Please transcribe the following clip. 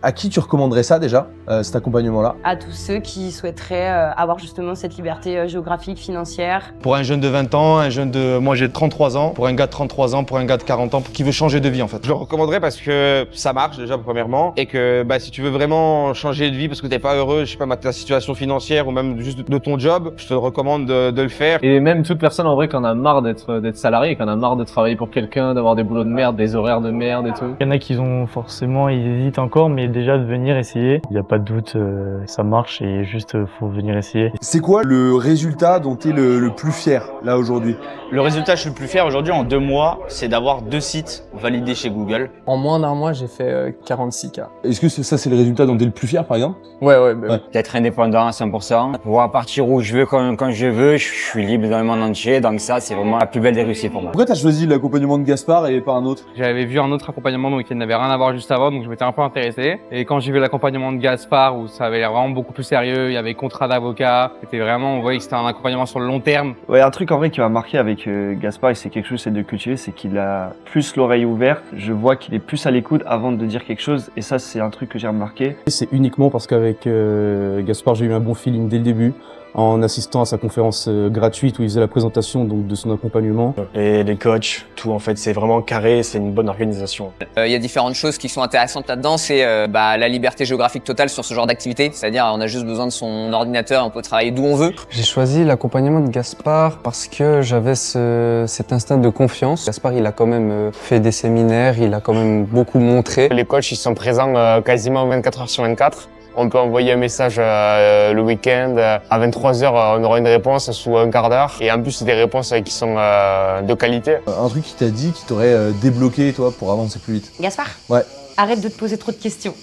À qui tu recommanderais ça déjà, cet accompagnement-là? À tous ceux qui souhaiteraient avoir justement cette liberté géographique, financière. Pour un jeune de 20 ans, moi j'ai 33 ans, pour un gars de 33 ans, pour un gars de 40 ans, qui veut changer de vie en fait. Je le recommanderais parce que ça marche déjà premièrement et que si tu veux vraiment changer de vie parce que t'es pas heureux, je sais pas, ta situation financière ou même juste de ton job, je te recommande de le faire. Et même toute personne en vrai qui en a marre d'être salarié, qui en a marre de travailler pour quelqu'un, d'avoir des boulots de merde, des horaires de merde et tout. Il y en a qui ils hésitent encore, mais déjà de venir essayer, il n'y a pas de doute, ça marche et juste faut venir essayer. C'est quoi le résultat dont tu es le plus fier là aujourd'hui? Le résultat, je suis le plus fier aujourd'hui en 2 mois, c'est d'avoir 2 sites validés chez Google. En moins d'un mois, j'ai fait 46K. Est-ce que ça c'est le résultat dont tu es le plus fier par exemple? Ouais. D'être indépendant à 100%, pouvoir partir où je veux, quand je veux, je suis libre dans le monde entier, donc ça c'est vraiment la plus belle des réussites pour moi. Pourquoi tu as choisi l'accompagnement de Gaspard et pas un autre? J'avais vu un autre accompagnement donc qui n'avait rien à voir juste avant, donc je m'étais un peu intéressé. Et quand j'ai vu l'accompagnement de Gaspard où ça avait l'air vraiment beaucoup plus sérieux, il y avait contrat d'avocat, c'était vraiment, on voyait que c'était un accompagnement sur le long terme. Ouais, un truc en vrai qui m'a marqué avec Gaspard, et c'est quelque chose que j'essaie de cultiver, c'est qu'il a plus l'oreille ouverte. Je vois qu'il est plus à l'écoute avant de dire quelque chose, et ça c'est un truc que j'ai remarqué. C'est uniquement parce qu'avec Gaspard, j'ai eu un bon feeling dès le début, en assistant à sa conférence gratuite où il faisait la présentation donc de son accompagnement. Et les coachs, tout en fait, c'est vraiment carré, c'est une bonne organisation. Il y a différentes choses qui sont intéressantes là-dedans, c'est la liberté géographique totale sur ce genre d'activité, c'est-à-dire on a juste besoin de son ordinateur, on peut travailler d'où on veut. J'ai choisi l'accompagnement de Gaspard parce que j'avais cet instinct de confiance. Gaspard, il a quand même fait des séminaires, il a quand même beaucoup montré. Les coachs, ils sont présents quasiment 24 heures sur 24. On peut envoyer un message le week-end. À 23h, on aura une réponse sous un quart d'heure. Et en plus, c'est des réponses qui sont de qualité. Un truc qui t'a dit, qui t'aurait débloqué, toi, pour avancer plus vite? Gaspard? Ouais. Arrête de te poser trop de questions.